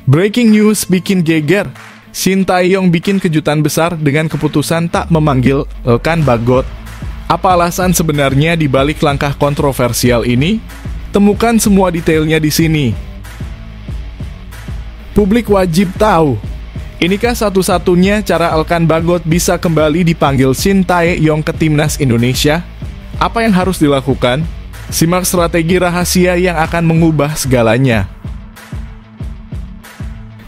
Breaking news bikin geger. Shin Tae-yong bikin kejutan besar dengan keputusan tak memanggil Elkan Bagot. Apa alasan sebenarnya di balik langkah kontroversial ini? Temukan semua detailnya di sini. Publik wajib tahu. Inikah satu-satunya cara Elkan Bagot bisa kembali dipanggil Shin Tae-yong ke timnas Indonesia? Apa yang harus dilakukan? Simak strategi rahasia yang akan mengubah segalanya.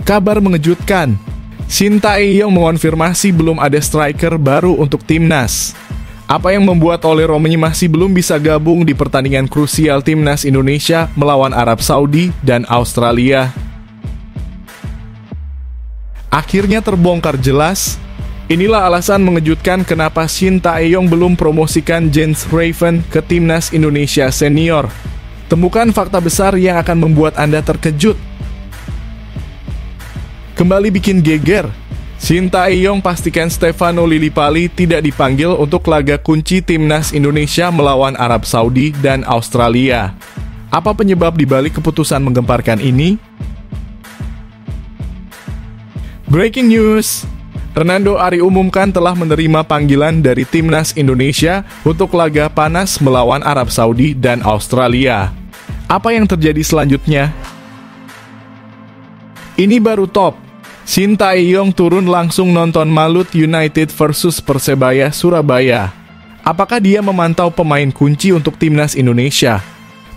Kabar mengejutkan. Shin Tae-yong mengonfirmasi belum ada striker baru untuk timnas. Apa yang membuat Ole Romanyi masih belum bisa gabung di pertandingan krusial timnas Indonesia melawan Arab Saudi dan Australia? Akhirnya terbongkar jelas. Inilah alasan mengejutkan kenapa Shin Tae-yong belum promosikan Jens Raven ke timnas Indonesia senior. Temukan fakta besar yang akan membuat Anda terkejut. Kembali bikin geger. Shin Tae-yong pastikan Stefano Lillipali tidak dipanggil untuk laga kunci timnas Indonesia melawan Arab Saudi dan Australia. Apa penyebab dibalik keputusan menggemparkan ini? Breaking news. Hernando Ari umumkan telah menerima panggilan dari timnas Indonesia untuk laga panas melawan Arab Saudi dan Australia. Apa yang terjadi selanjutnya? Ini baru top. Shin Tae-yong turun langsung nonton Malut United versus Persebaya Surabaya. Apakah dia memantau pemain kunci untuk timnas Indonesia?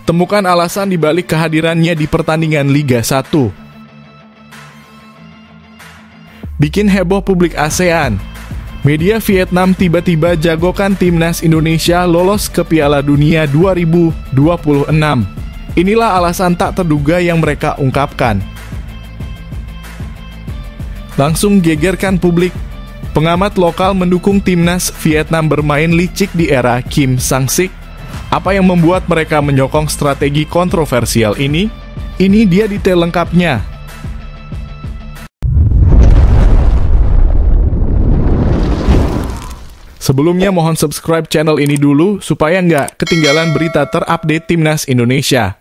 Temukan alasan dibalik kehadirannya di pertandingan Liga 1. Bikin heboh publik ASEAN. Media Vietnam tiba-tiba jagokan timnas Indonesia lolos ke Piala Dunia 2026. Inilah alasan tak terduga yang mereka ungkapkan. Langsung gegerkan publik. Pengamat lokal mendukung timnas Vietnam bermain licik di era Kim Sang-sik. Apa yang membuat mereka menyokong strategi kontroversial ini? Ini dia detail lengkapnya. Sebelumnya mohon subscribe channel ini dulu supaya nggak ketinggalan berita terupdate timnas Indonesia.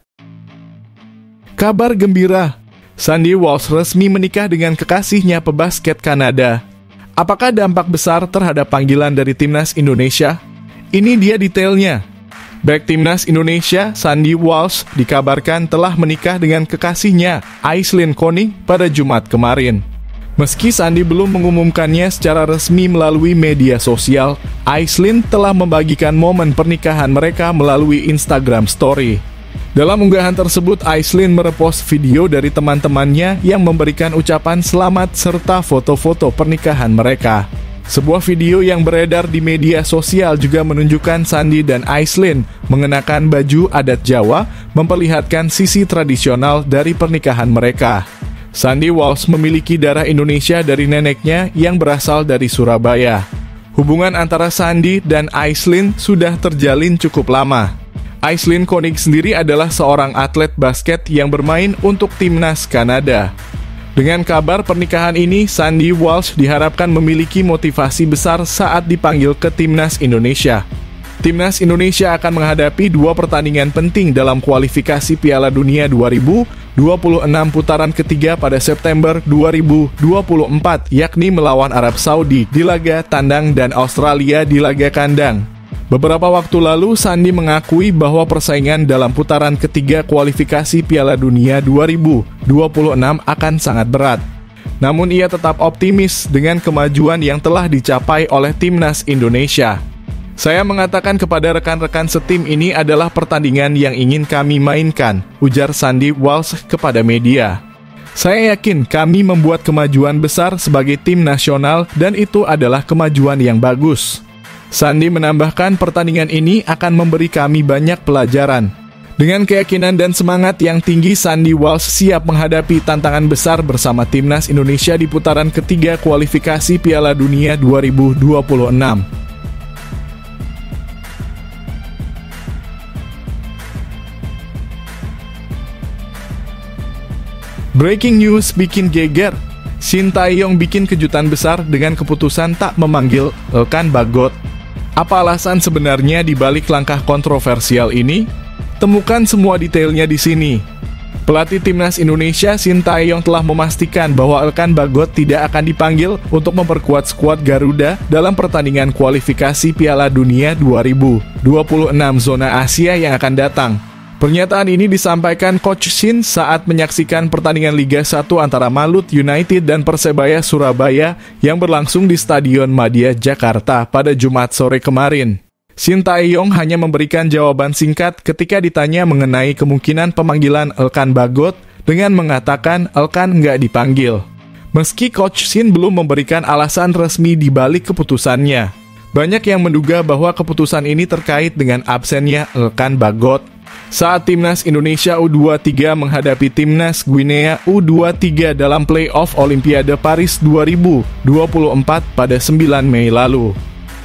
Kabar gembira. Sandy Walsh resmi menikah dengan kekasihnya pebasket Kanada. Apakah dampak besar terhadap panggilan dari timnas Indonesia? Ini dia detailnya. Back timnas Indonesia, Sandy Walsh dikabarkan telah menikah dengan kekasihnya, Aislinn Koning, pada Jumat kemarin. Meski Sandy belum mengumumkannya secara resmi melalui media sosial, Aislinn telah membagikan momen pernikahan mereka melalui Instagram Story. Dalam unggahan tersebut, Aislinn merepost video dari teman-temannya yang memberikan ucapan selamat serta foto-foto pernikahan mereka. Sebuah video yang beredar di media sosial juga menunjukkan Sandy dan Aislinn mengenakan baju adat Jawa, memperlihatkan sisi tradisional dari pernikahan mereka. Sandy Walsh memiliki darah Indonesia dari neneknya yang berasal dari Surabaya. Hubungan antara Sandy dan Aislinn sudah terjalin cukup lama. Aislinn Koning sendiri adalah seorang atlet basket yang bermain untuk timnas Kanada. Dengan kabar pernikahan ini, Sandy Walsh diharapkan memiliki motivasi besar saat dipanggil ke timnas Indonesia. Timnas Indonesia akan menghadapi dua pertandingan penting dalam kualifikasi Piala Dunia 2026 putaran ketiga pada September 2024, yakni melawan Arab Saudi di laga tandang dan Australia di laga kandang. Beberapa waktu lalu, Sandy mengakui bahwa persaingan dalam putaran ketiga kualifikasi Piala Dunia 2026 akan sangat berat. Namun ia tetap optimis dengan kemajuan yang telah dicapai oleh timnas Indonesia. Saya mengatakan kepada rekan-rekan setim ini adalah pertandingan yang ingin kami mainkan, ujar Sandy Walsh kepada media. Saya yakin kami membuat kemajuan besar sebagai tim nasional dan itu adalah kemajuan yang bagus. Sandy menambahkan pertandingan ini akan memberi kami banyak pelajaran. Dengan keyakinan dan semangat yang tinggi, Sandy Walsh siap menghadapi tantangan besar bersama timnas Indonesia di putaran ketiga kualifikasi Piala Dunia 2026. Breaking news bikin geger. Shin Tae-yong bikin kejutan besar dengan keputusan tak memanggil Elkan Bagot. Apa alasan sebenarnya di balik langkah kontroversial ini? Temukan semua detailnya di sini. Pelatih Timnas Indonesia Sintayong telah memastikan bahwa Elkan Bagot tidak akan dipanggil untuk memperkuat skuad Garuda dalam pertandingan kualifikasi Piala Dunia 2026 zona Asia yang akan datang. Pernyataan ini disampaikan Coach Shin saat menyaksikan pertandingan Liga 1 antara Malut United dan Persebaya Surabaya yang berlangsung di Stadion Madia Jakarta pada Jumat sore kemarin. Sintayong hanya memberikan jawaban singkat ketika ditanya mengenai kemungkinan pemanggilan Elkan Bagot dengan mengatakan Elkan nggak dipanggil. Meski Coach Shin belum memberikan alasan resmi di balik keputusannya, banyak yang menduga bahwa keputusan ini terkait dengan absennya Elkan Bagot saat Timnas Indonesia U23 menghadapi Timnas Guinea U23 dalam play-off Olimpiade Paris 2024 pada 9 Mei lalu.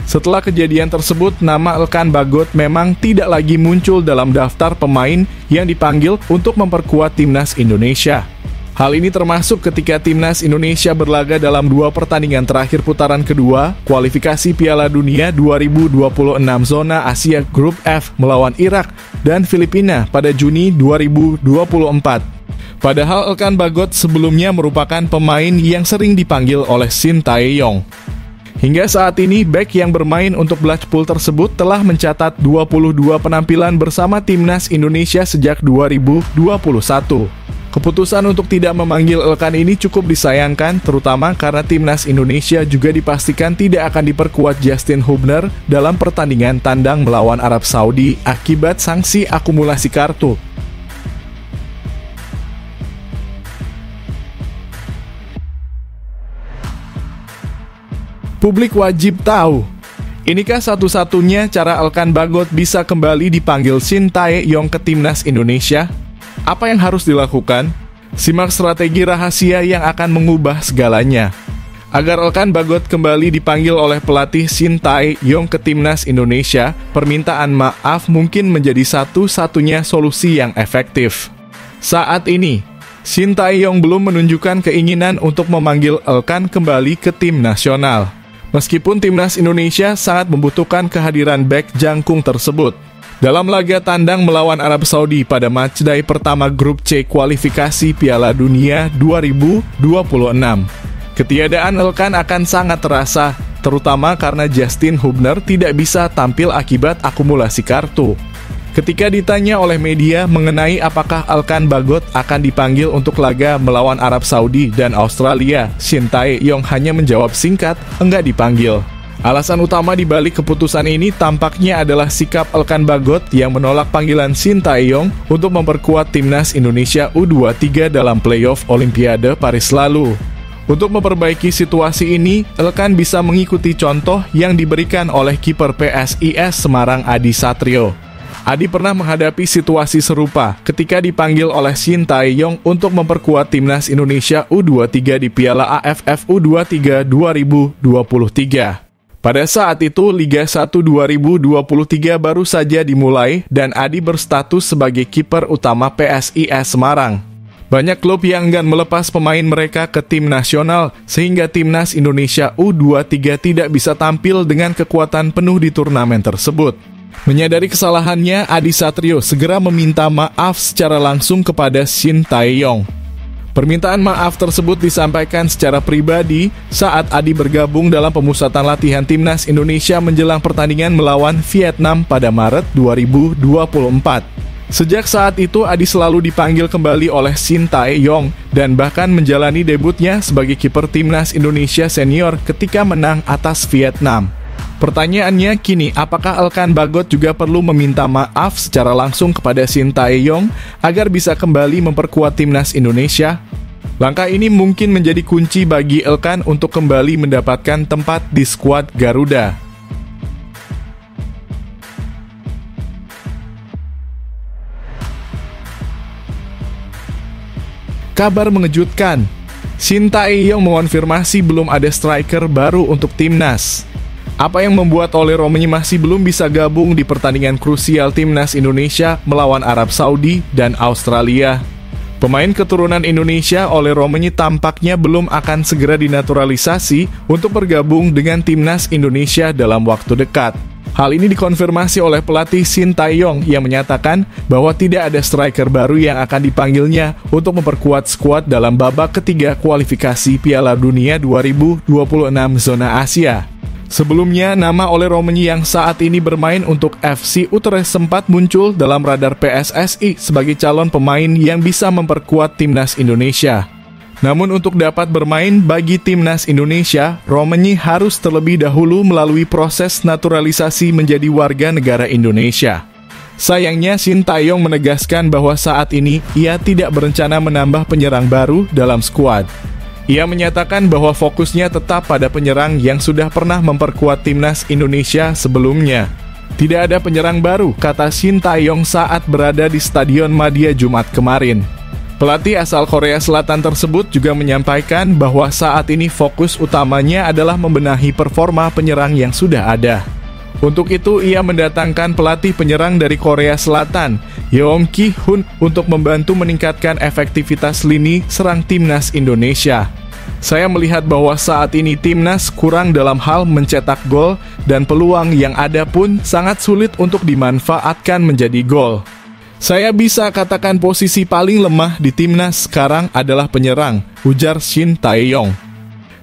Setelah kejadian tersebut, nama Elkan Bagot memang tidak lagi muncul dalam daftar pemain yang dipanggil untuk memperkuat Timnas Indonesia. Hal ini termasuk ketika Timnas Indonesia berlaga dalam 2 pertandingan terakhir putaran kedua, kualifikasi Piala Dunia 2026 zona Asia Grup F melawan Irak dan Filipina pada Juni 2024. Padahal Elkan Bagot sebelumnya merupakan pemain yang sering dipanggil oleh Sintayong. Hingga saat ini, bek yang bermain untuk Blackpool tersebut telah mencatat 22 penampilan bersama Timnas Indonesia sejak 2021. Keputusan untuk tidak memanggil Elkan ini cukup disayangkan, terutama karena Timnas Indonesia juga dipastikan tidak akan diperkuat Justin Hubner dalam pertandingan tandang melawan Arab Saudi akibat sanksi akumulasi kartu. Publik wajib tahu, inikah satu-satunya cara Elkan Bagot bisa kembali dipanggil Sintayong ke Timnas Indonesia? Apa yang harus dilakukan? Simak strategi rahasia yang akan mengubah segalanya. Agar Elkan Bagot kembali dipanggil oleh pelatih Sintayong ke Timnas Indonesia, permintaan maaf mungkin menjadi satu-satunya solusi yang efektif. Saat ini, Sintayong belum menunjukkan keinginan untuk memanggil Elkan kembali ke tim nasional. Meskipun Timnas Indonesia sangat membutuhkan kehadiran bek jangkung tersebut. Dalam laga tandang melawan Arab Saudi pada matchday pertama Grup C kualifikasi Piala Dunia 2026, ketiadaan Elkan akan sangat terasa, terutama karena Justin Hubner tidak bisa tampil akibat akumulasi kartu. Ketika ditanya oleh media mengenai apakah Elkan Bagot akan dipanggil untuk laga melawan Arab Saudi dan Australia, Sintayong hanya menjawab singkat, enggak dipanggil. Alasan utama di balik keputusan ini tampaknya adalah sikap Elkan Bagot yang menolak panggilan Sintayong untuk memperkuat Timnas Indonesia U23 dalam playoff Olimpiade Paris lalu. Untuk memperbaiki situasi ini, Elkan bisa mengikuti contoh yang diberikan oleh kiper PSIS Semarang Adi Satrio. Adi pernah menghadapi situasi serupa ketika dipanggil oleh Sintayong untuk memperkuat Timnas Indonesia U23 di Piala AFF U23 2023. Pada saat itu, Liga 1 2023 baru saja dimulai dan Adi berstatus sebagai kiper utama PSIS Semarang. Banyak klub yang enggan melepas pemain mereka ke tim nasional, sehingga Timnas Indonesia U23 tidak bisa tampil dengan kekuatan penuh di turnamen tersebut. Menyadari kesalahannya, Adi Satrio segera meminta maaf secara langsung kepada Sintayong. Permintaan maaf tersebut disampaikan secara pribadi saat Adi bergabung dalam pemusatan latihan Timnas Indonesia menjelang pertandingan melawan Vietnam pada Maret 2024. Sejak saat itu, Adi selalu dipanggil kembali oleh Sintayong dan bahkan menjalani debutnya sebagai kiper Timnas Indonesia senior ketika menang atas Vietnam. Pertanyaannya kini, apakah Elkan Bagot juga perlu meminta maaf secara langsung kepada Sintayong agar bisa kembali memperkuat Timnas Indonesia? Langkah ini mungkin menjadi kunci bagi Elkan untuk kembali mendapatkan tempat di skuad Garuda. Kabar mengejutkan, Sintayong mengonfirmasi belum ada striker baru untuk Timnas. Apa yang membuat Oleh Romenyi masih belum bisa gabung di pertandingan krusial Timnas Indonesia melawan Arab Saudi dan Australia? Pemain keturunan Indonesia Oleh Romenyi tampaknya belum akan segera dinaturalisasi untuk bergabung dengan Timnas Indonesia dalam waktu dekat. Hal ini dikonfirmasi oleh pelatih Shin Tae-yong yang menyatakan bahwa tidak ada striker baru yang akan dipanggilnya untuk memperkuat skuad dalam babak ketiga kualifikasi Piala Dunia 2026 zona Asia. Sebelumnya, nama Ole Romanyi yang saat ini bermain untuk FC Utrecht sempat muncul dalam radar PSSI sebagai calon pemain yang bisa memperkuat timnas Indonesia. Namun untuk dapat bermain bagi timnas Indonesia, Romanyi harus terlebih dahulu melalui proses naturalisasi menjadi warga negara Indonesia. Sayangnya, Shin Tae-yong menegaskan bahwa saat ini ia tidak berencana menambah penyerang baru dalam skuad. Ia menyatakan bahwa fokusnya tetap pada penyerang yang sudah pernah memperkuat timnas Indonesia sebelumnya. Tidak ada penyerang baru, kata Shin Tae-yong saat berada di Stadion Madia Jumat kemarin. Pelatih asal Korea Selatan tersebut juga menyampaikan bahwa saat ini fokus utamanya adalah membenahi performa penyerang yang sudah ada. Untuk itu, ia mendatangkan pelatih penyerang dari Korea Selatan, Yeom Ki-hun, untuk membantu meningkatkan efektivitas lini serang timnas Indonesia. Saya melihat bahwa saat ini timnas kurang dalam hal mencetak gol dan peluang yang ada pun sangat sulit untuk dimanfaatkan menjadi gol. Saya bisa katakan posisi paling lemah di timnas sekarang adalah penyerang, ujar Shin Tae-yong.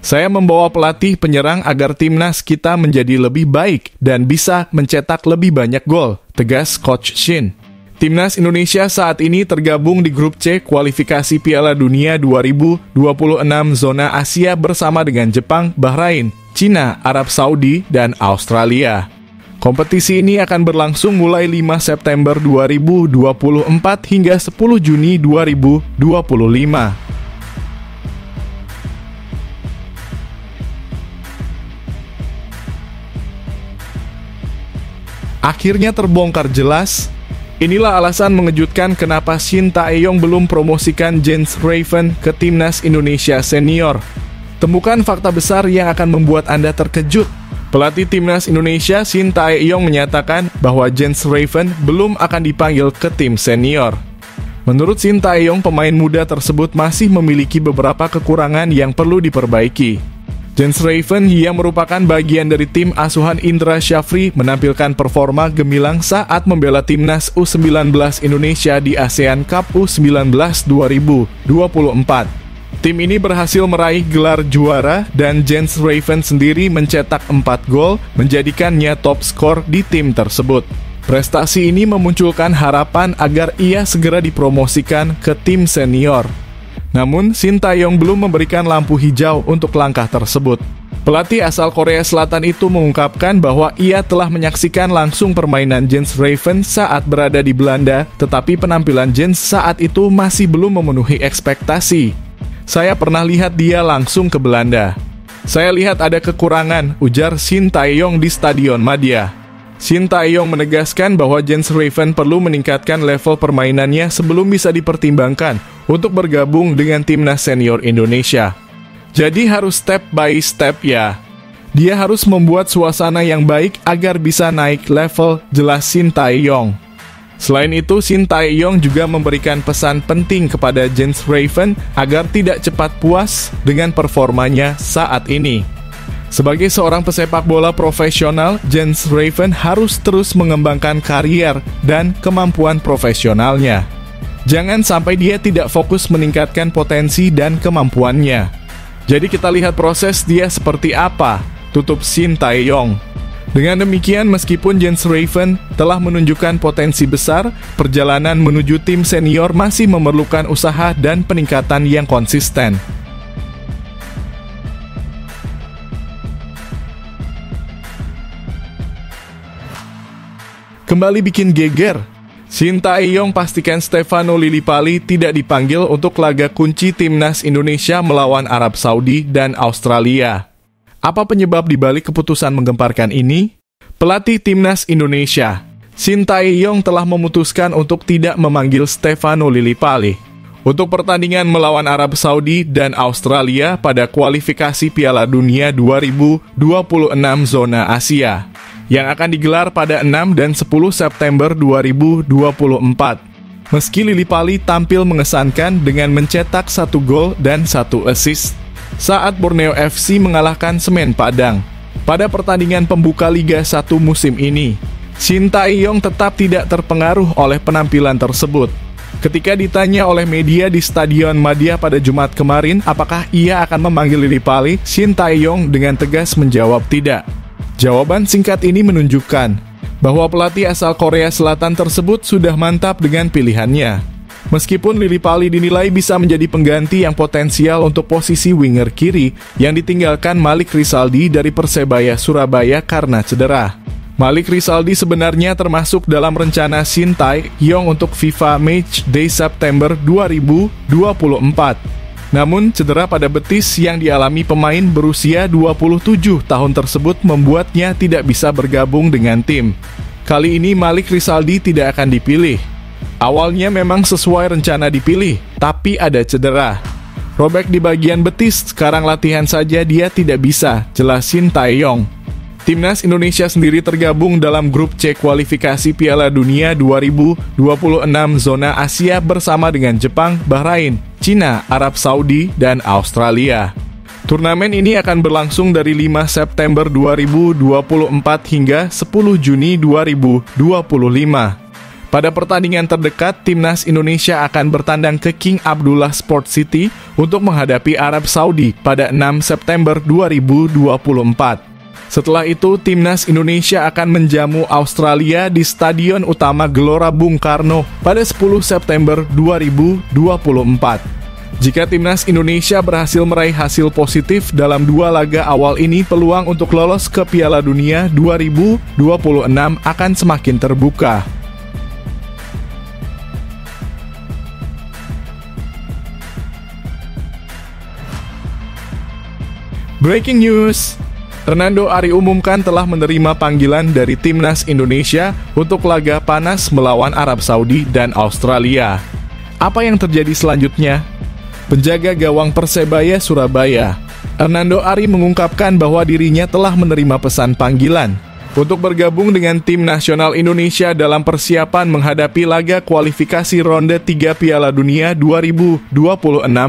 Saya membawa pelatih penyerang agar timnas kita menjadi lebih baik dan bisa mencetak lebih banyak gol, tegas Coach Shin. Timnas Indonesia saat ini tergabung di grup C kualifikasi Piala Dunia 2026 zona Asia bersama dengan Jepang, Bahrain, Cina, Arab Saudi, dan Australia. Kompetisi ini akan berlangsung mulai 5 September 2024 hingga 10 Juni 2025. Akhirnya terbongkar jelas. Inilah alasan mengejutkan kenapa Shin Tae-yong belum promosikan Jens Raven ke timnas Indonesia senior. Temukan fakta besar yang akan membuat Anda terkejut. Pelatih timnas Indonesia Shin Tae-yong menyatakan bahwa Jens Raven belum akan dipanggil ke tim senior. Menurut Shin Tae-yong, pemain muda tersebut masih memiliki beberapa kekurangan yang perlu diperbaiki. Jens Raven yang merupakan bagian dari tim asuhan Indra Syafri menampilkan performa gemilang saat membela timnas U19 Indonesia di ASEAN Cup U19 2024. Tim ini berhasil meraih gelar juara dan Jens Raven sendiri mencetak 4 gol, menjadikannya top skor di tim tersebut. Prestasi ini memunculkan harapan agar ia segera dipromosikan ke tim senior. Namun, Shin Tae-yong belum memberikan lampu hijau untuk langkah tersebut. Pelatih asal Korea Selatan itu mengungkapkan bahwa ia telah menyaksikan langsung permainan Jens Raven saat berada di Belanda, tetapi penampilan Jens saat itu masih belum memenuhi ekspektasi. Saya pernah lihat dia langsung ke Belanda. Saya lihat ada kekurangan, ujar Shin Tae-yong di Stadion Madia. Shin Tae-yong menegaskan bahwa Jens Raven perlu meningkatkan level permainannya sebelum bisa dipertimbangkan untuk bergabung dengan timnas senior Indonesia. Jadi harus step by step ya. Dia harus membuat suasana yang baik agar bisa naik level, jelas Shin Tae-yong. Selain itu, Shin Tae-yong juga memberikan pesan penting kepada Jens Raven agar tidak cepat puas dengan performanya saat ini. Sebagai seorang pesepak bola profesional, Jens Raven harus terus mengembangkan karier dan kemampuan profesionalnya. Jangan sampai dia tidak fokus meningkatkan potensi dan kemampuannya. Jadi kita lihat proses dia seperti apa, tutup Shin Tae-yong. Dengan demikian, meskipun Jens Raven telah menunjukkan potensi besar, perjalanan menuju tim senior masih memerlukan usaha dan peningkatan yang konsisten. Kembali bikin geger, Shin Tae-yong pastikan Stefano Lillipali tidak dipanggil untuk laga kunci timnas Indonesia melawan Arab Saudi dan Australia. Apa penyebab dibalik keputusan menggemparkan ini? Pelatih timnas Indonesia, Shin Tae-yong telah memutuskan untuk tidak memanggil Stefano Lillipali untuk pertandingan melawan Arab Saudi dan Australia pada kualifikasi Piala Dunia 2026 zona Asia yang akan digelar pada 6 dan 10 September 2024. Meski Lillipali tampil mengesankan dengan mencetak 1 gol dan 1 assist saat Borneo FC mengalahkan Semen Padang. Pada pertandingan pembuka Liga 1 musim ini, Shin Tae-yong tetap tidak terpengaruh oleh penampilan tersebut. Ketika ditanya oleh media di Stadion Madia pada Jumat kemarin apakah ia akan memanggil Lillipali, Shin Tae-yong dengan tegas menjawab tidak. Jawaban singkat ini menunjukkan bahwa pelatih asal Korea Selatan tersebut sudah mantap dengan pilihannya. Meskipun Lillipali dinilai bisa menjadi pengganti yang potensial untuk posisi winger kiri yang ditinggalkan Malik Rizaldi dari Persebaya Surabaya karena cedera. Malik Rizaldi sebenarnya termasuk dalam rencana Shin Tae-yong untuk FIFA Match Day September 2024. Namun, cedera pada betis yang dialami pemain berusia 27 tahun tersebut membuatnya tidak bisa bergabung dengan tim. Kali ini Malik Rizaldi tidak akan dipilih. Awalnya memang sesuai rencana dipilih, tapi ada cedera. Robek di bagian betis, sekarang latihan saja dia tidak bisa, jelas Shin Tae-yong. Timnas Indonesia sendiri tergabung dalam grup C kualifikasi Piala Dunia 2026 zona Asia bersama dengan Jepang, Bahrain, Cina, Arab Saudi, dan Australia. Turnamen ini akan berlangsung dari 5 September 2024 hingga 10 Juni 2025. Pada pertandingan terdekat, Timnas Indonesia akan bertandang ke King Abdullah Sport City untuk menghadapi Arab Saudi pada 6 September 2024. Setelah itu, Timnas Indonesia akan menjamu Australia di Stadion Utama Gelora Bung Karno pada 10 September 2024. Jika Timnas Indonesia berhasil meraih hasil positif dalam 2 laga awal ini, peluang untuk lolos ke Piala Dunia 2026 akan semakin terbuka. Breaking news, Hernando Ari umumkan telah menerima panggilan dari Timnas Indonesia untuk laga panas melawan Arab Saudi dan Australia. Apa yang terjadi selanjutnya? Penjaga gawang Persebaya Surabaya, Hernando Ari mengungkapkan bahwa dirinya telah menerima pesan panggilan untuk bergabung dengan tim nasional Indonesia dalam persiapan menghadapi laga kualifikasi ronde 3 Piala Dunia 2026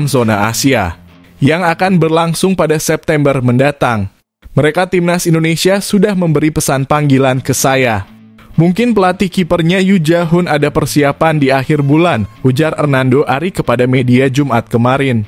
zona Asia yang akan berlangsung pada September mendatang. Mereka Timnas Indonesia sudah memberi pesan panggilan ke saya. Mungkin pelatih kipernya Yu Ja-hun ada persiapan di akhir bulan, ujar Hernando Ari kepada media Jumat kemarin.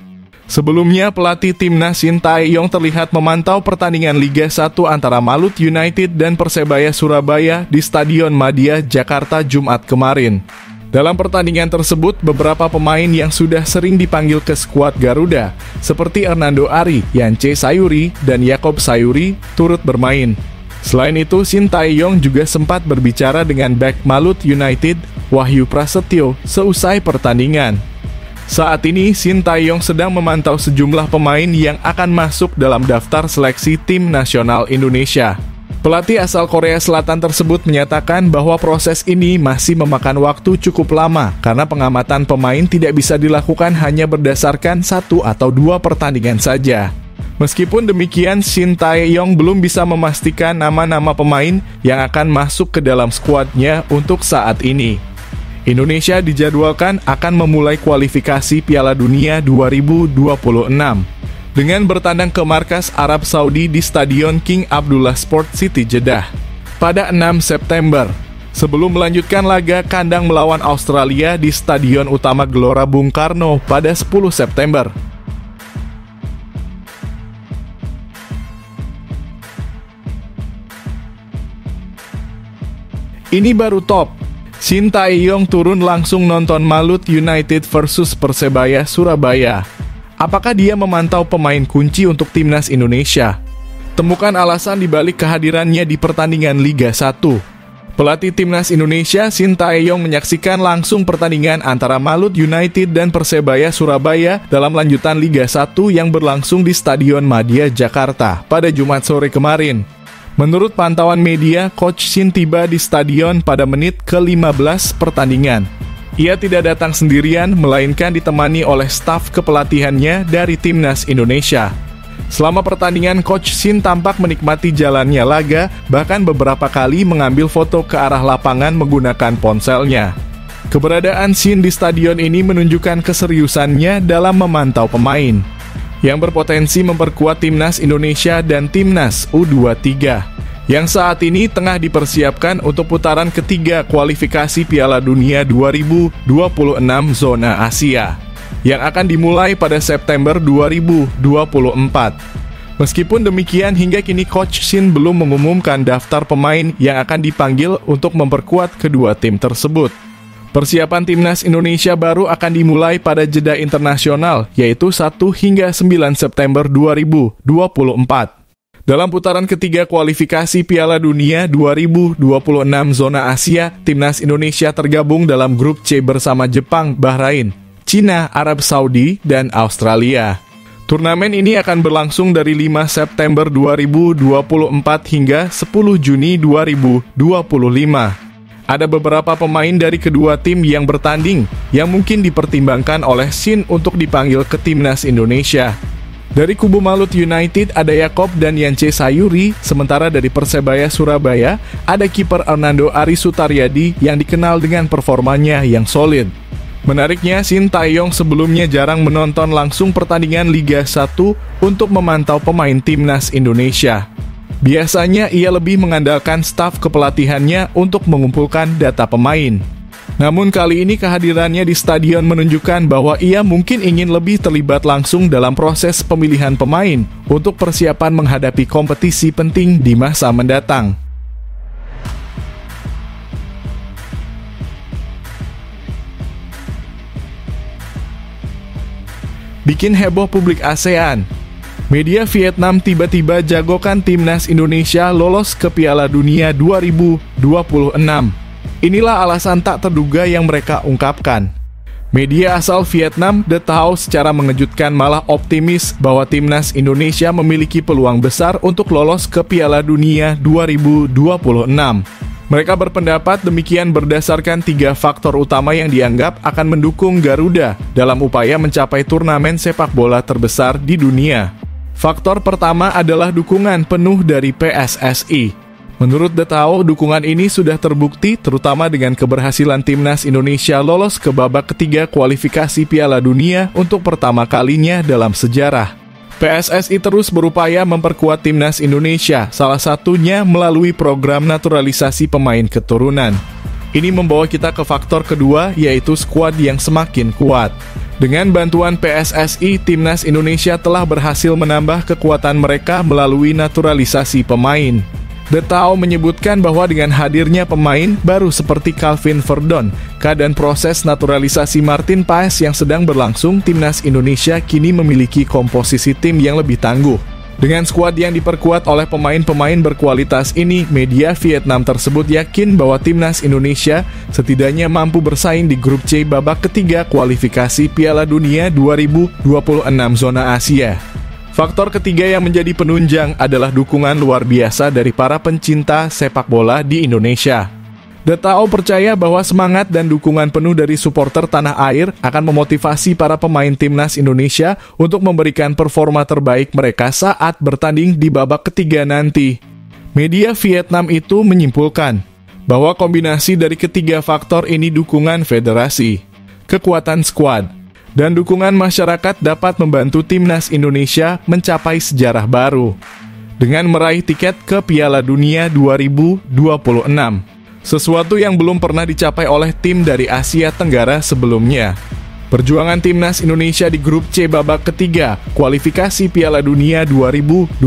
Sebelumnya, pelatih Timnas Shin Tae-yong terlihat memantau pertandingan Liga 1 antara Malut United dan Persebaya Surabaya di Stadion Madia, Jakarta Jumat kemarin. Dalam pertandingan tersebut, beberapa pemain yang sudah sering dipanggil ke skuad Garuda, seperti Hernando Ari, Yance Sayuri, dan Yakob Sayuri, turut bermain. Selain itu, Shin Tae-yong juga sempat berbicara dengan bek Malut United, Wahyu Prasetyo, seusai pertandingan. Saat ini, Shin Tae-yong sedang memantau sejumlah pemain yang akan masuk dalam daftar seleksi tim nasional Indonesia. Pelatih asal Korea Selatan tersebut menyatakan bahwa proses ini masih memakan waktu cukup lama karena pengamatan pemain tidak bisa dilakukan hanya berdasarkan 1 atau 2 pertandingan saja. Meskipun demikian, Shin Tae-yong belum bisa memastikan nama-nama pemain yang akan masuk ke dalam skuadnya untuk saat ini. Indonesia dijadwalkan akan memulai kualifikasi Piala Dunia 2026 dengan bertandang ke markas Arab Saudi di Stadion King Abdullah Sport City Jeddah pada 6 September, sebelum melanjutkan laga kandang melawan Australia di Stadion Utama Gelora Bung Karno pada 10 September. Ini baru top. Shin Tae-yong turun langsung nonton Malut United versus Persebaya Surabaya. Apakah dia memantau pemain kunci untuk Timnas Indonesia? Temukan alasan dibalik kehadirannya di pertandingan Liga 1. Pelatih Timnas Indonesia Shin Tae-yong menyaksikan langsung pertandingan antara Malut United dan Persebaya Surabaya dalam lanjutan Liga 1 yang berlangsung di Stadion Madia, Jakarta pada Jumat sore kemarin. Menurut pantauan media, Coach Shin tiba di stadion pada menit ke-15 pertandingan. Ia tidak datang sendirian, melainkan ditemani oleh staf kepelatihannya dari Timnas Indonesia. Selama pertandingan, Coach Shin tampak menikmati jalannya laga, bahkan beberapa kali mengambil foto ke arah lapangan menggunakan ponselnya. Keberadaan Shin di stadion ini menunjukkan keseriusannya dalam memantau pemain. yang berpotensi memperkuat timnas Indonesia dan timnas U23, yang saat ini tengah dipersiapkan untuk putaran ketiga kualifikasi Piala Dunia 2026 zona Asia, yang akan dimulai pada September 2024. Meskipun demikian, hingga kini Coach Shin belum mengumumkan daftar pemain yang akan dipanggil untuk memperkuat kedua tim tersebut. Persiapan timnas Indonesia baru akan dimulai pada jeda internasional, yaitu 1 hingga 9 September 2024. Dalam putaran ketiga kualifikasi Piala Dunia 2026 zona Asia, timnas Indonesia tergabung dalam grup C bersama Jepang, Bahrain, Cina, Arab Saudi, dan Australia. Turnamen ini akan berlangsung dari 5 September 2024 hingga 10 Juni 2025. Ada beberapa pemain dari kedua tim yang bertanding yang mungkin dipertimbangkan oleh Shin untuk dipanggil ke timnas Indonesia. Dari kubu Malut United ada Yakob dan Yance Sayuri, sementara dari Persebaya Surabaya ada kiper Hernando Ari Sutaryadi yang dikenal dengan performanya yang solid. Menariknya, Shin Tae-yong sebelumnya jarang menonton langsung pertandingan Liga 1 untuk memantau pemain timnas Indonesia. Biasanya ia lebih mengandalkan staf kepelatihannya untuk mengumpulkan data pemain. Namun kali ini kehadirannya di stadion menunjukkan bahwa ia mungkin ingin lebih terlibat langsung dalam proses pemilihan pemain untuk persiapan menghadapi kompetisi penting di masa mendatang. Bikin heboh publik ASEAN. Media Vietnam tiba-tiba jagokan timnas Indonesia lolos ke Piala Dunia 2026. Inilah alasan tak terduga yang mereka ungkapkan. Media asal Vietnam, The Tao, secara mengejutkan malah optimis bahwa timnas Indonesia memiliki peluang besar untuk lolos ke Piala Dunia 2026. Mereka berpendapat demikian berdasarkan 3 faktor utama yang dianggap akan mendukung Garuda dalam upaya mencapai turnamen sepak bola terbesar di dunia. Faktor pertama adalah dukungan penuh dari PSSI. Menurut The Tao, dukungan ini sudah terbukti terutama dengan keberhasilan timnas Indonesia lolos ke babak ketiga kualifikasi Piala Dunia untuk pertama kalinya dalam sejarah. PSSI terus berupaya memperkuat timnas Indonesia, salah satunya melalui program naturalisasi pemain keturunan. Ini membawa kita ke faktor kedua, yaitu skuad yang semakin kuat. Dengan bantuan PSSI, timnas Indonesia telah berhasil menambah kekuatan mereka melalui naturalisasi pemain. The Tao menyebutkan bahwa dengan hadirnya pemain baru seperti Calvin Verdon dan proses naturalisasi Martin Paes yang sedang berlangsung, timnas Indonesia kini memiliki komposisi tim yang lebih tangguh. Dengan skuad yang diperkuat oleh pemain-pemain berkualitas ini, media Vietnam tersebut yakin bahwa timnas Indonesia setidaknya mampu bersaing di grup C babak ketiga kualifikasi Piala Dunia 2026 zona Asia. Faktor ketiga yang menjadi penunjang adalah dukungan luar biasa dari para pencinta sepak bola di Indonesia. The Tao percaya bahwa semangat dan dukungan penuh dari supporter tanah air akan memotivasi para pemain timnas Indonesia untuk memberikan performa terbaik mereka saat bertanding di babak ketiga nanti. Media Vietnam itu menyimpulkan bahwa kombinasi dari ketiga faktor ini, dukungan federasi, kekuatan skuad, dan dukungan masyarakat dapat membantu timnas Indonesia mencapai sejarah baru dengan meraih tiket ke Piala Dunia 2026. Sesuatu yang belum pernah dicapai oleh tim dari Asia Tenggara sebelumnya. Perjuangan timnas Indonesia di grup C babak ketiga kualifikasi Piala Dunia 2026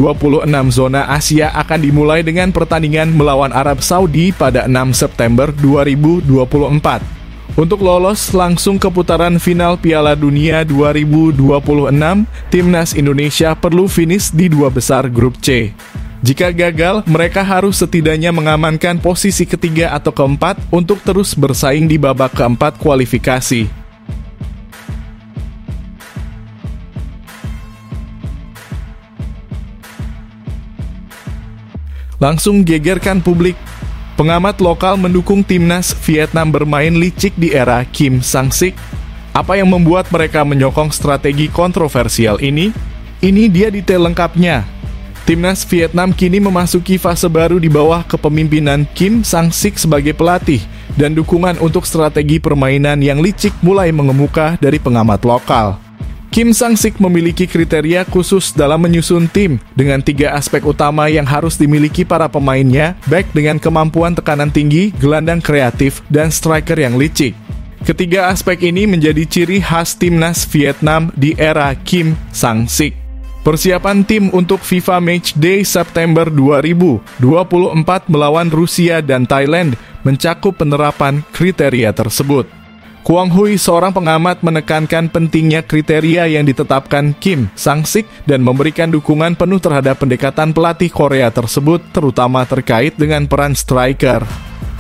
zona Asia akan dimulai dengan pertandingan melawan Arab Saudi pada 6 September 2024. Untuk lolos langsung ke putaran final Piala Dunia 2026, timnas Indonesia perlu finish di 2 besar grup C. Jika gagal, mereka harus setidaknya mengamankan posisi ketiga atau keempat untuk terus bersaing di babak keempat kualifikasi. Langsung gegerkan publik. Pengamat lokal mendukung timnas Vietnam bermain licik di era Kim Sang-sik. Apa yang membuat mereka menyokong strategi kontroversial ini? Ini dia detail lengkapnya. Timnas Vietnam kini memasuki fase baru di bawah kepemimpinan Kim Sang-sik sebagai pelatih, dan dukungan untuk strategi permainan yang licik mulai mengemuka dari pengamat lokal. Kim Sang-sik memiliki kriteria khusus dalam menyusun tim dengan 3 aspek utama yang harus dimiliki para pemainnya, baik dengan kemampuan tekanan tinggi, gelandang kreatif, dan striker yang licik. Ketiga aspek ini menjadi ciri khas timnas Vietnam di era Kim Sang-sik. Persiapan tim untuk FIFA Matchday September 2024 melawan Rusia dan Thailand mencakup penerapan kriteria tersebut. Kwang Hui, seorang pengamat, menekankan pentingnya kriteria yang ditetapkan Kim Sang-sik dan memberikan dukungan penuh terhadap pendekatan pelatih Korea tersebut, terutama terkait dengan peran striker.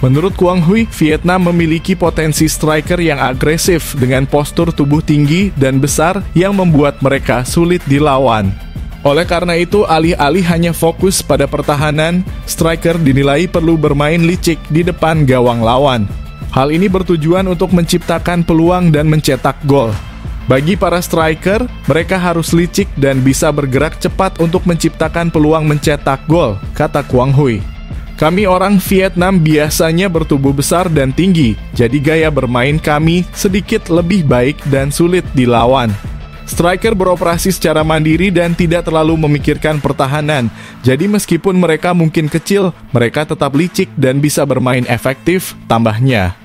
Menurut Kwang Hui, Vietnam memiliki potensi striker yang agresif dengan postur tubuh tinggi dan besar yang membuat mereka sulit dilawan. Oleh karena itu, alih-alih hanya fokus pada pertahanan, striker dinilai perlu bermain licik di depan gawang lawan. Hal ini bertujuan untuk menciptakan peluang dan mencetak gol. Bagi para striker, mereka harus licik dan bisa bergerak cepat untuk menciptakan peluang mencetak gol, kata Kwang Hui. Kami orang Vietnam biasanya bertubuh besar dan tinggi, jadi gaya bermain kami sedikit lebih baik dan sulit dilawan. Striker beroperasi secara mandiri dan tidak terlalu memikirkan pertahanan, jadi meskipun mereka mungkin kecil, mereka tetap licik dan bisa bermain efektif, tambahnya.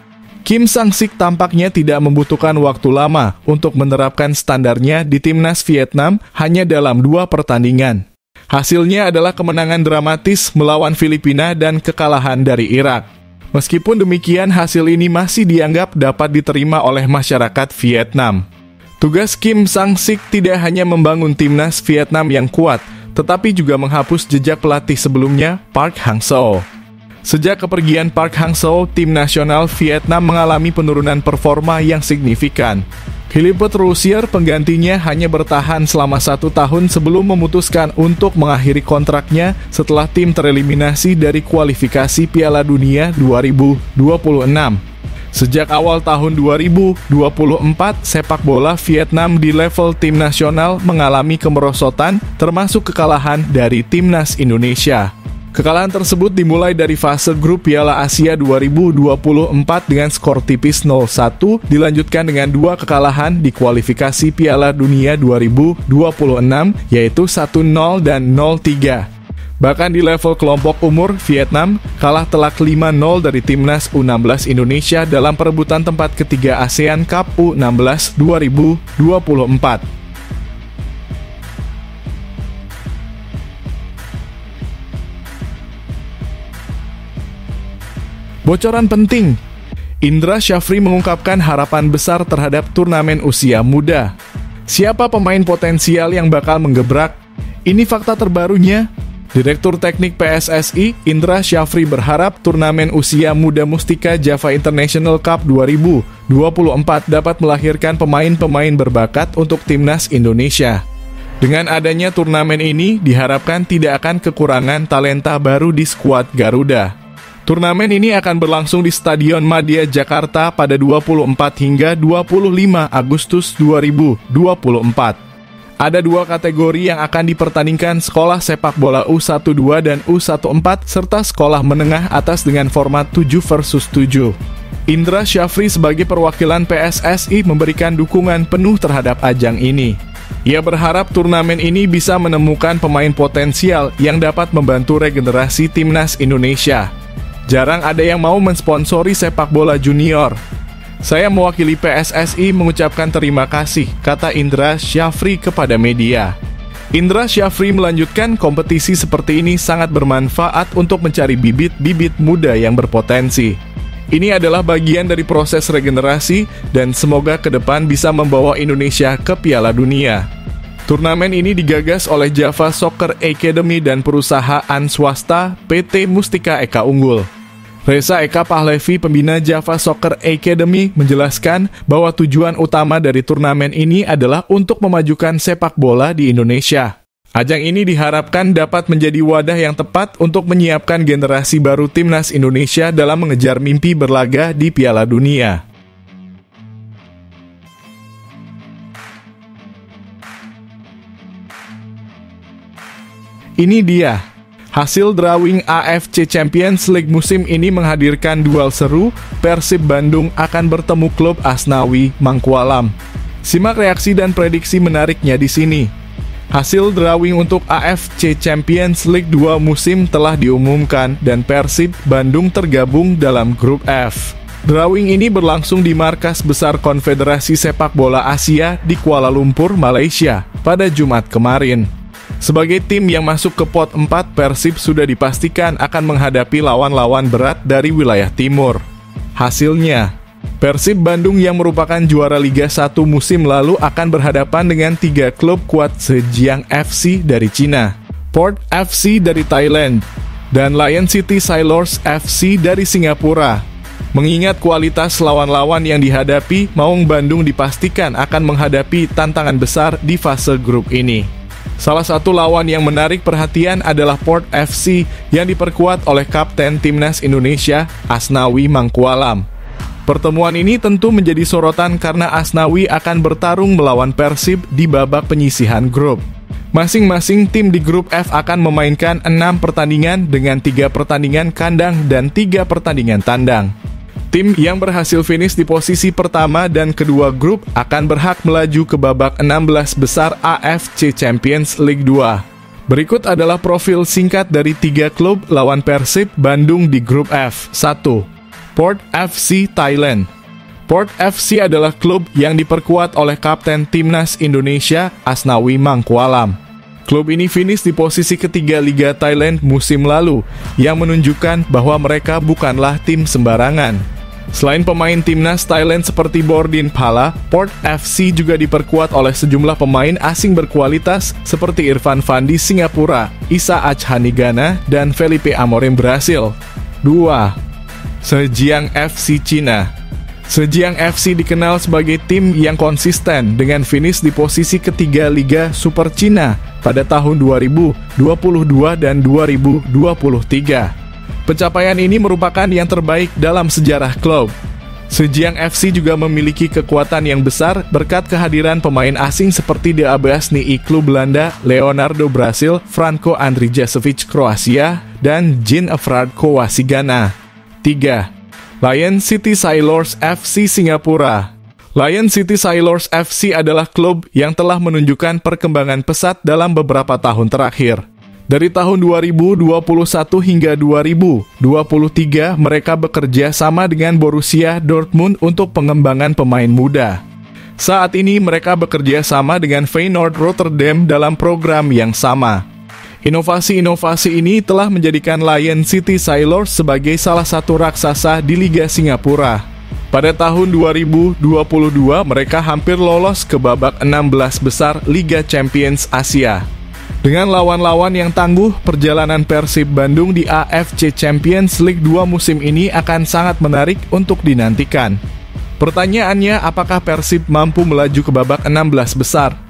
Kim Sang-sik tampaknya tidak membutuhkan waktu lama untuk menerapkan standarnya di timnas Vietnam hanya dalam 2 pertandingan. Hasilnya adalah kemenangan dramatis melawan Filipina dan kekalahan dari Irak. Meskipun demikian, hasil ini masih dianggap dapat diterima oleh masyarakat Vietnam. Tugas Kim Sang-sik tidak hanya membangun timnas Vietnam yang kuat, tetapi juga menghapus jejak pelatih sebelumnya, Park Hang-seo. Sejak kepergian Park Hang-seo, tim nasional Vietnam mengalami penurunan performa yang signifikan. Philippe Rousier, penggantinya, hanya bertahan selama 1 tahun sebelum memutuskan untuk mengakhiri kontraknya setelah tim tereliminasi dari kualifikasi Piala Dunia 2026. Sejak awal tahun 2024, sepak bola Vietnam di level tim nasional mengalami kemerosotan, termasuk kekalahan dari timnas Indonesia. Kekalahan tersebut dimulai dari fase grup Piala Asia 2024 dengan skor tipis 0-1, dilanjutkan dengan 2 kekalahan di kualifikasi Piala Dunia 2026, yaitu 1-0 dan 0-3. Bahkan di level kelompok umur, Vietnam kalah telak 5-0 dari timnas U16 Indonesia dalam perebutan tempat ketiga ASEAN Cup U16 2024. Bocoran penting. Indra Syafri mengungkapkan harapan besar terhadap turnamen usia muda. Siapa pemain potensial yang bakal menggebrak? Ini fakta terbarunya. Direktur Teknik PSSI, Indra Syafri, berharap turnamen usia muda Mustika Java International Cup 2024 dapat melahirkan pemain-pemain berbakat untuk timnas Indonesia. Dengan adanya turnamen ini, diharapkan tidak akan kekurangan talenta baru di skuad Garuda. Turnamen ini akan berlangsung di Stadion Madia Jakarta pada 24 hingga 25 Agustus 2024. Ada 2 kategori yang akan dipertandingkan, sekolah sepak bola U12 dan U14 serta sekolah menengah atas dengan format 7 versus 7. Indra Syafri sebagai perwakilan PSSI memberikan dukungan penuh terhadap ajang ini. Ia berharap turnamen ini bisa menemukan pemain potensial yang dapat membantu regenerasi timnas Indonesia. Jarang ada yang mau mensponsori sepak bola junior. Saya mewakili PSSI mengucapkan terima kasih, kata Indra Syafri kepada media. Indra Syafri melanjutkan, kompetisi seperti ini sangat bermanfaat untuk mencari bibit-bibit muda yang berpotensi. Ini adalah bagian dari proses regenerasi dan semoga ke depan bisa membawa Indonesia ke Piala Dunia. Turnamen ini digagas oleh Java Soccer Academy dan perusahaan swasta PT Mustika Eka Unggul. Reza Eka Pahlevi, pembina Java Soccer Academy, menjelaskan bahwa tujuan utama dari turnamen ini adalah untuk memajukan sepak bola di Indonesia. Ajang ini diharapkan dapat menjadi wadah yang tepat untuk menyiapkan generasi baru timnas Indonesia dalam mengejar mimpi berlaga di Piala Dunia. Ini dia hasil drawing AFC Champions League musim ini menghadirkan duel seru. Persib Bandung akan bertemu klub Asnawi Mangkualam. Simak reaksi dan prediksi menariknya di sini. Hasil drawing untuk AFC Champions League 2 musim telah diumumkan dan Persib Bandung tergabung dalam grup F. Drawing ini berlangsung di markas besar Konfederasi Sepak Bola Asia di Kuala Lumpur, Malaysia, pada Jumat kemarin. Sebagai tim yang masuk ke pot 4, Persib sudah dipastikan akan menghadapi lawan-lawan berat dari wilayah timur. Hasilnya, Persib Bandung yang merupakan juara Liga 1 musim lalu akan berhadapan dengan 3 klub kuat Zhejiang FC dari Cina, Port FC dari Thailand, dan Lion City Sailors FC dari Singapura. Mengingat kualitas lawan-lawan yang dihadapi, Maung Bandung dipastikan akan menghadapi tantangan besar di fase grup ini. Salah satu lawan yang menarik perhatian adalah Port FC yang diperkuat oleh Kapten Timnas Indonesia, Asnawi Mangkualam. Pertemuan ini tentu menjadi sorotan karena Asnawi akan bertarung melawan Persib di babak penyisihan grup. Masing-masing tim di grup F akan memainkan 6 pertandingan dengan 3 pertandingan kandang dan 3 pertandingan tandang. Tim yang berhasil finish di posisi pertama dan kedua grup akan berhak melaju ke babak 16 besar AFC Champions League 2. Berikut adalah profil singkat dari 3 klub lawan Persib Bandung di grup F. 1. Port FC Thailand. Port FC adalah klub yang diperkuat oleh Kapten Timnas Indonesia, Asnawi Mangkualam. Klub ini finish di posisi ketiga Liga Thailand musim lalu, yang menunjukkan bahwa mereka bukanlah tim sembarangan. Selain pemain timnas Thailand seperti Bordin Phala, Port FC juga diperkuat oleh sejumlah pemain asing berkualitas seperti Irfan Fandi Singapura, Isa Achani Ghana, dan Felipe Amorim Brasil. 2. Zhejiang FC Cina. Zhejiang FC dikenal sebagai tim yang konsisten dengan finish di posisi ketiga Liga Super Cina pada tahun 2022 dan 2023. Pencapaian ini merupakan yang terbaik dalam sejarah klub. Zhejiang FC juga memiliki kekuatan yang besar berkat kehadiran pemain asing seperti De Abasni klub Belanda, Leonardo Brasil, Franco Andrijasevic Kroasia, dan Jean Efraard Kouassi Ghana. 3. Lion City Sailors FC Singapura. Lion City Sailors FC adalah klub yang telah menunjukkan perkembangan pesat dalam beberapa tahun terakhir. Dari tahun 2021 hingga 2023, mereka bekerja sama dengan Borussia Dortmund untuk pengembangan pemain muda. Saat ini mereka bekerja sama dengan Feyenoord Rotterdam dalam program yang sama. Inovasi-inovasi ini telah menjadikan Lion City Sailors sebagai salah satu raksasa di Liga Singapura. Pada tahun 2022, mereka hampir lolos ke babak 16 besar Liga Champions Asia. Dengan lawan-lawan yang tangguh, perjalanan Persib Bandung di AFC Champions League 2 musim ini akan sangat menarik untuk dinantikan. Pertanyaannya, apakah Persib mampu melaju ke babak 16 besar?